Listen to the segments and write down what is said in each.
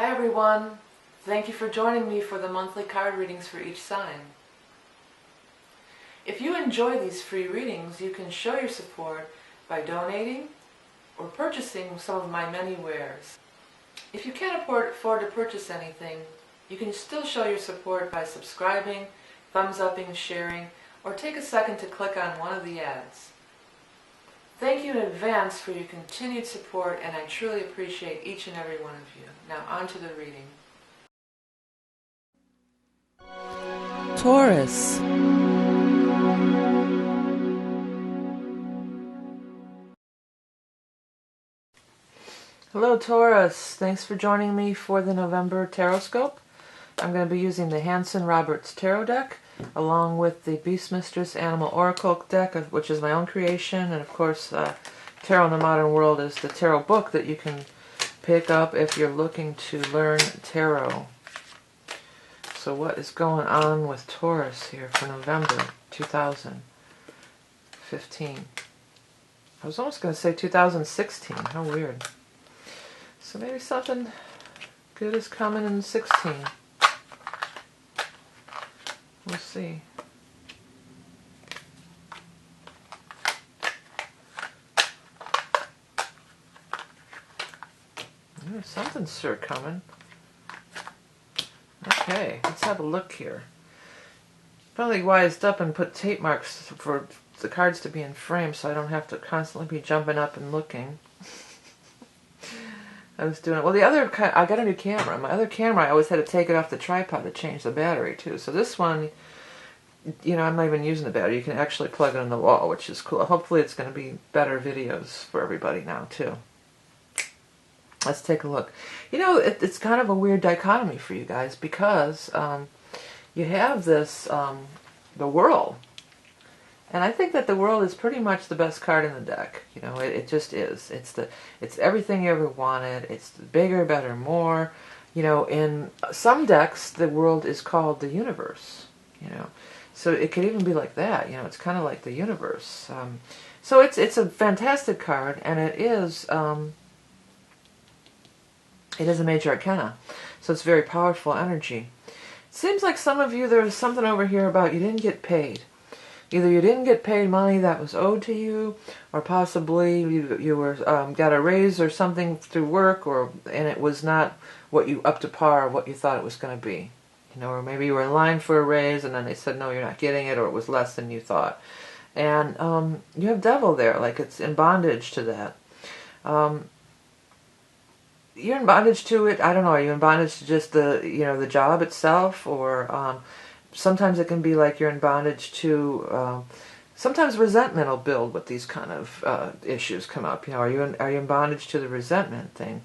Hi everyone, thank you for joining me for the monthly card readings for each sign. If you enjoy these free readings, you can show your support by donating or purchasing some of my many wares. If you can't afford to purchase anything, you can still show your support by subscribing, thumbs-upping, sharing, or take a second to click on one of the ads. Thank you in advance for your continued support, and I truly appreciate each and every one of you. Now on to the reading. Taurus. Hello Taurus, thanks for joining me for the November Taroscope. I'm going to be using the Hanson-Roberts Tarot deck along with the Beastmistress Animal Oracle deck, which is my own creation, and of course Tarot in the Modern World is the tarot book that you can pick up if you're looking to learn tarot. So what is going on with Taurus here for November 2015? I was almost going to say 2016. How weird. So maybe something good is coming in 16. We'll see. Something's sure coming. Okay, let's have a look here. Probably wised up and put tape marks for the cards to be in frame so I don't have to constantly be jumping up and looking. I was doing it. Well, I got a new camera. My other camera, I always had to take it off the tripod to change the battery too. So this one, you know, I'm not even using the battery. You can actually plug it in the wall, which is cool. Hopefully it's going to be better videos for everybody now too. Let's take a look. You know, it's kind of a weird dichotomy for you guys because you have this, the World. And I think that the World is pretty much the best card in the deck. You know, it just is. It's everything you ever wanted. It's bigger, better, more. You know, in some decks, the World is called the universe. You know, so it could even be like that. You know, it's kind of like the universe. So it's a fantastic card, and it is a major arcana. So it's very powerful energy. It seems like some of you, there's something over here about you didn't get paid. Either you didn't get paid money that was owed to you, or possibly you were got a raise or something through work, and it was not up to par what you thought it was going to be. You know, or maybe you were in line for a raise and then they said no, you're not getting it, or it was less than you thought. And you have devil there, like it's in bondage to that. You're in bondage to it. I don't know. Are you in bondage to just the job itself, or sometimes it can be like you're in bondage to. Sometimes resentment will build with these kind of issues come up. You know, are you in bondage to the resentment thing?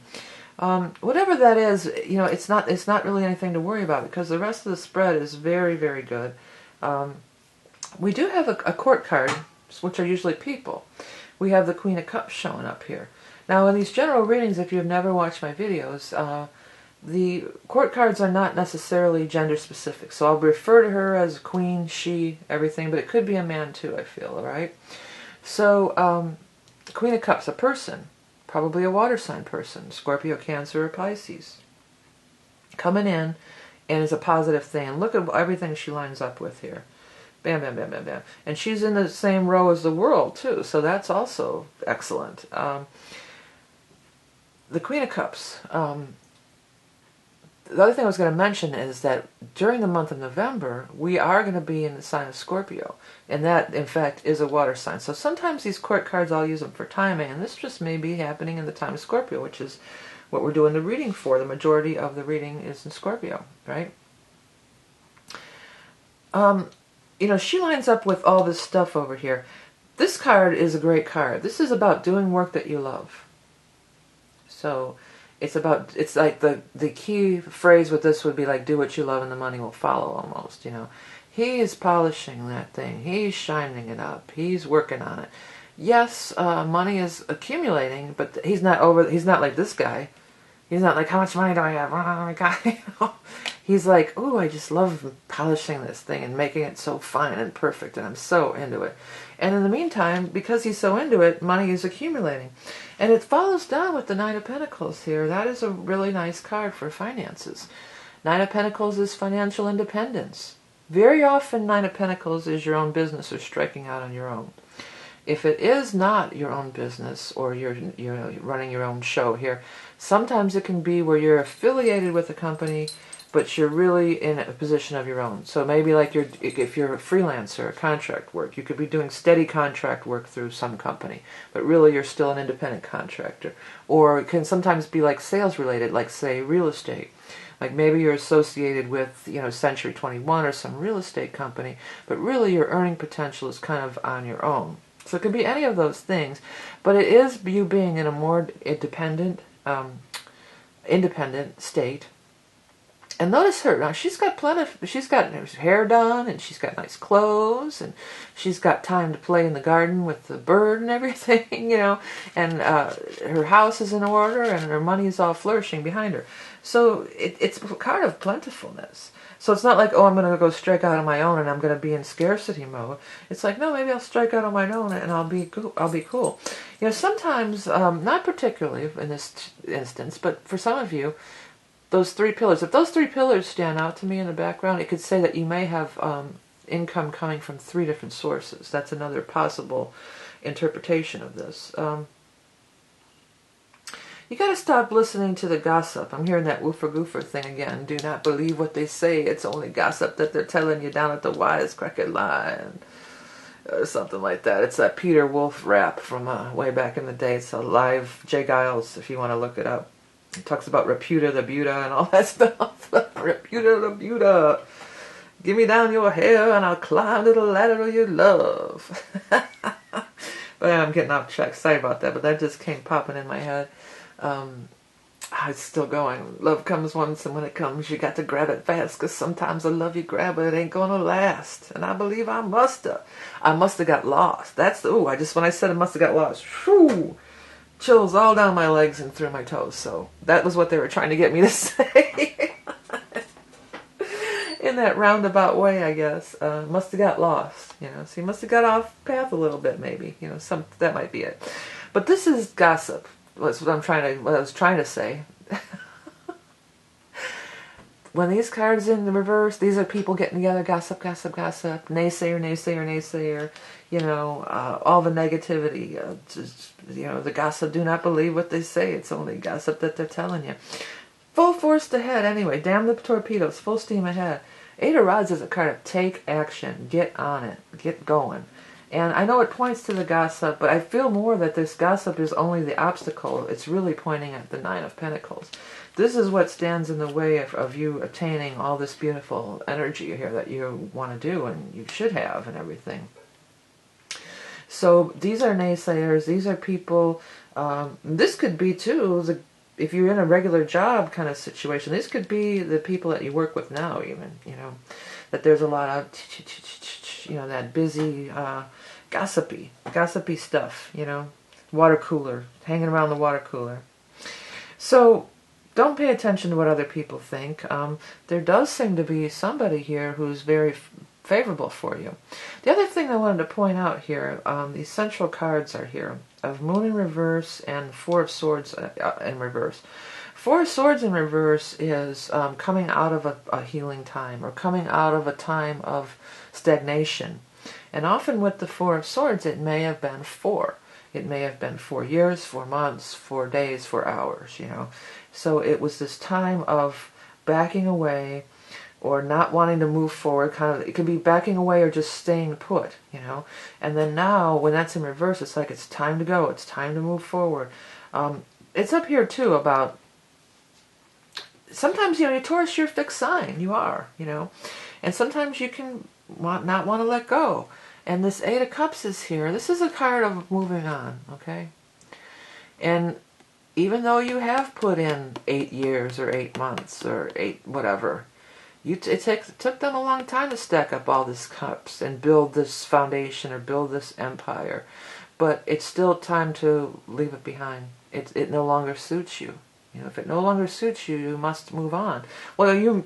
Whatever that is, you know, it's not really anything to worry about because the rest of the spread is very, very good. We do have a court card, which are usually people. We have the Queen of Cups showing up here. Now, in these general readings, if you've never watched my videos, the court cards are not necessarily gender specific. So I'll refer to her as queen, she, everything, but it could be a man too, I feel, all right? So, Queen of Cups, a person, probably a water sign person, Scorpio, Cancer, or Pisces, coming in, and is a positive thing. And look at everything she lines up with here. Bam, bam, bam, bam, bam. And she's in the same row as the World, too, so that's also excellent. The Queen of Cups. The other thing I was going to mention is that during the month of November, we are going to be in the sign of Scorpio. And that, in fact, is a water sign. So sometimes these court cards, I'll use them for timing. And this just may be happening in the time of Scorpio, which is what we're doing the reading for. The majority of the reading is in Scorpio, right? You know, she lines up with all this stuff over here. This card is a great card. This is about doing work that you love. So it's like the key phrase with this would be like, do what you love and the money will follow, almost, you know. He is polishing that thing. He's shining it up. He's working on it. Yes, money is accumulating, but he's not like this guy. He's not like, how much money do I have? Oh my God. You know? He's like, oh, I just love polishing this thing and making it so fine and perfect, and I'm so into it. And in the meantime, because he's so into it, money is accumulating. And it follows down with the Nine of Pentacles here. That is a really nice card for finances. Nine of Pentacles is financial independence. Very often, Nine of Pentacles is your own business or striking out on your own. If it is not your own business or you're running your own show here, sometimes it can be where you're affiliated with a company, but you're really in a position of your own. So maybe like if you're a freelancer, contract work, you could be doing steady contract work through some company, but really you're still an independent contractor. Or it can sometimes be like sales related, like say real estate. Like maybe you're associated with, Century 21 or some real estate company, but really your earning potential is kind of on your own. So it could be any of those things, but it is you being in a more independent state. And notice her. Now she's got she's got her hair done, and she's got nice clothes, and she's got time to play in the garden with the bird and everything, And her house is in order, and her money is all flourishing behind her. So it's a card of plentifulness. So it's not like, oh, I'm going to go strike out on my own and I'm going to be in scarcity mode. It's like, no, maybe I'll strike out on my own and I'll be cool. Sometimes, not particularly in this instance, but for some of you, those three pillars, if those three pillars stand out to me in the background, it could say that you may have income coming from three different sources. That's another possible interpretation of this. You gotta stop listening to the gossip. I'm hearing that woofer goofer thing again. Do not believe what they say. It's only gossip that they're telling you down at the Wisecracker line. Or something like that. It's that Peter Wolf rap from way back in the day. It's a live Jay Giles, if you want to look it up. It talks about Reputa the Buddha and all that stuff. Reputa the Buddha. Give me down your hair and I'll climb to the ladder of your love. But I'm getting off track. Sorry about that, but that just came popping in my head. It's still going. Love comes once, and when it comes, you got to grab it fast, because sometimes the love you grab, but it ain't gonna last. And I believe I must have got lost. When I said I must have got lost, whew, chills all down my legs and through my toes. So that was what they were trying to get me to say. In that roundabout way, I guess. Must have got lost, So you must have got off path a little bit, maybe. That might be it. But this is gossip. That's what I was trying to say. When these cards in the reverse, these are people getting together, gossip, gossip, gossip, naysayer, naysayer, naysayer, all the negativity, the gossip, do not believe what they say, it's only gossip that they're telling you. Full force ahead anyway, damn the torpedoes, full steam ahead. Eight of Rods is a card of take action, get on it, get going. And I know it points to the gossip, but I feel more that this gossip is only the obstacle. It's really pointing at the Nine of Pentacles. This is what stands in the way of you attaining all this beautiful energy here that you want to do and you should have and everything. So these are naysayers. These are people. This could be, too, if you're in a regular job kind of situation, this could be the people that you work with now even, that there's a lot of, that busy, gossipy stuff, water cooler, hanging around the water cooler. So don't pay attention to what other people think. There does seem to be somebody here who's very favorable for you. The other thing I wanted to point out here, these central cards are here, of Moon in reverse and Four of Swords in reverse. Four of Swords in reverse is coming out of a healing time, or coming out of a time of stagnation. And often with the Four of Swords, it may have been four. It may have been 4 years, 4 months, 4 days, 4 hours, So it was this time of backing away or not wanting to move forward. It could be backing away or just staying put, And then now, when that's in reverse, it's like it's time to go. It's time to move forward. It's up here, too, about sometimes, Taurus, you're a fixed sign. You are, And sometimes you can not want to let go. And this Eight of Cups is here. This is a card of moving on, okay? And even though you have put in 8 years or 8 months or 8 whatever, it took them a long time to stack up all these cups and build this foundation or build this empire. But it's still time to leave it behind. It no longer suits you, You know, if it no longer suits you, you must move on. Well, you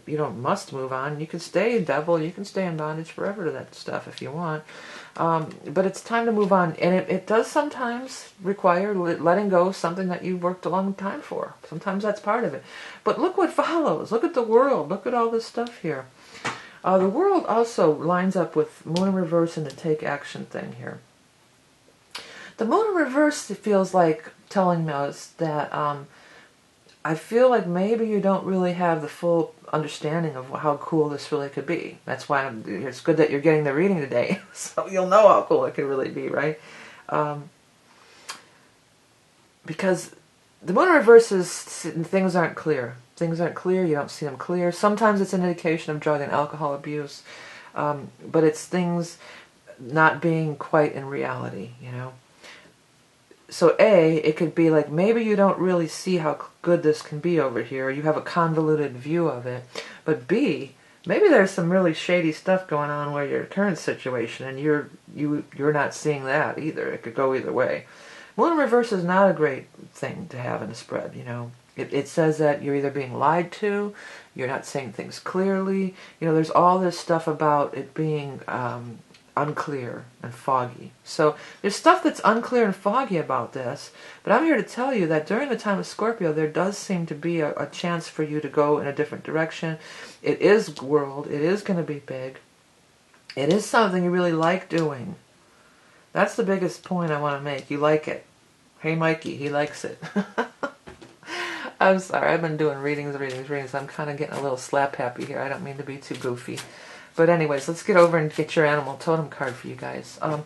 don't must move on. You can stay devil. You can stay in bondage forever to that stuff if you want. But it's time to move on. And it does sometimes require letting go of something that you've worked a long time for. Sometimes that's part of it. But look what follows. Look at the world. Look at all this stuff here. The world also lines up with Moon in reverse and the take action thing here. The Moon in reverse, it feels like telling us that I feel like maybe you don't really have the full understanding of how cool this really could be. That's why it's good that you're getting the reading today, so you'll know how cool it could really be, right? Because the Moon in reverse is things aren't clear. Things aren't clear, you don't see them clear. Sometimes it's an indication of drug and alcohol abuse, but it's things not being quite in reality, you know. So A, it could be like maybe you don't really see how good this can be over here. You have a convoluted view of it. But B, maybe there's some really shady stuff going on where your current situation and you're not seeing that either. It could go either way. Moon in reverse is not a great thing to have in a spread, you know. It says that you're either being lied to, you're not saying things clearly. You know, there's all this stuff about it being unclear and foggy. So there's stuff that's unclear and foggy about this, but I'm here to tell you that during the time of Scorpio there does seem to be a chance for you to go in a different direction. It is world, it is going to be big. It is something you really like doing. That's the biggest point I want to make. You like it. Hey Mikey, he likes it. I'm sorry, I've been doing readings. I'm kind of getting a little slap happy here. I don't mean to be too goofy. But anyways, let's get over and get your animal totem card for you guys. I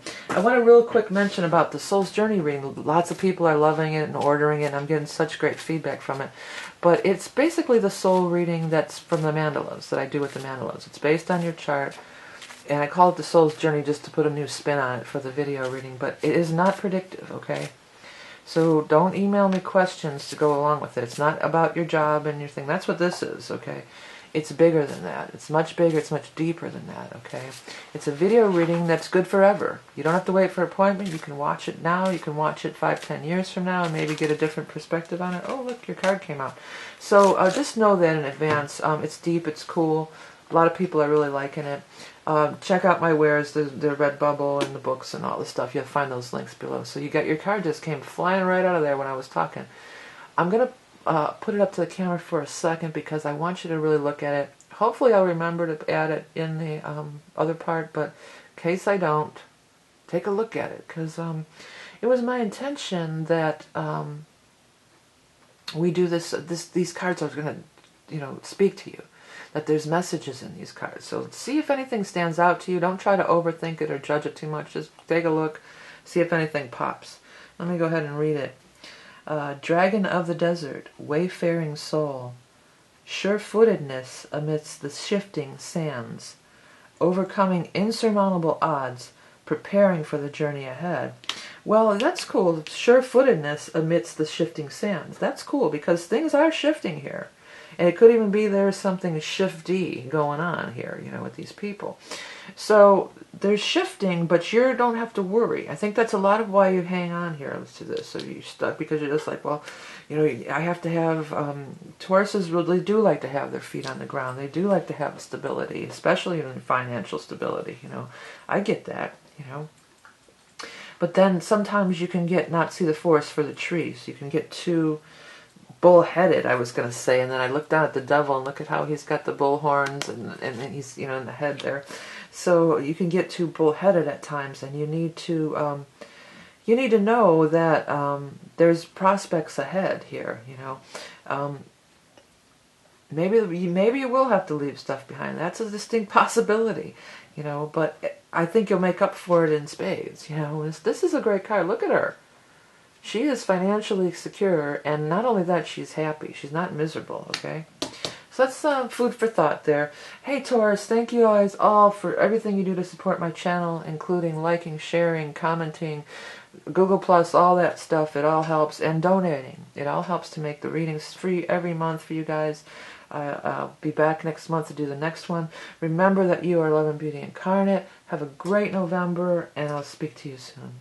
want to real quick mention about the Soul's Journey reading. Lots of people are loving it and ordering it, and I'm getting such great feedback from it. But it's basically the soul reading that's from the mandalas, that I do with the mandalas. It's based on your chart, and I call it the Soul's Journey just to put a new spin on it for the video reading. But it is not predictive, okay? So don't email me questions to go along with it. It's not about your job and your thing. That's what this is, okay? It's bigger than that. It's much bigger. It's much deeper than that, okay? It's a video reading that's good forever. You don't have to wait for an appointment. You can watch it now. You can watch it 5-10 years from now and maybe get a different perspective on it. Oh, look, your card came out. So just know that in advance. It's deep. It's cool. A lot of people are really liking it. Check out my wares, the Redbubble and the books and all the stuff. You'll find those links below. So you got your card just came flying right out of there when I was talking. I'm going to put it up to the camera for a second because I want you to really look at it. Hopefully I'll remember to add it in the other part, but in case I don't, take a look at it, because it was my intention that we do these cards are going to, speak to you, that there's messages in these cards. So see if anything stands out to you. Don't try to overthink it or judge it too much. Just take a look, see if anything pops. Let me go ahead and read it. Dragon of the desert, wayfaring soul, sure-footedness amidst the shifting sands, overcoming insurmountable odds, preparing for the journey ahead. Well, that's cool. Sure-footedness amidst the shifting sands. That's cool because things are shifting here. And it could even be there's something shifty going on here, with these people. So there's shifting, but you don't have to worry. I think that's a lot of why you hang on here to this. So you're stuck because you're just like, well, I have to have, Tauruses really do like to have their feet on the ground. They do like to have stability, especially in financial stability, I get that, But then sometimes you can not see the forest for the trees. You can get too bull-headed, I was going to say, and then I looked down at the devil and look at how he's got the bull horns and he's, in the head there. So you can get too bull-headed at times, and you need to know that there's prospects ahead here, Maybe you will have to leave stuff behind. That's a distinct possibility, but I think you'll make up for it in spades, This is a great card. Look at her. She is financially secure, and not only that, she's happy. She's not miserable, okay? So that's food for thought there. Hey, Taurus, thank you guys all for everything you do to support my channel, including liking, sharing, commenting, Google+, all that stuff. It all helps. And donating. It all helps to make the readings free every month for you guys. I'll be back next month to do the next one. Remember that you are Love and Beauty Incarnate. Have a great November, and I'll speak to you soon.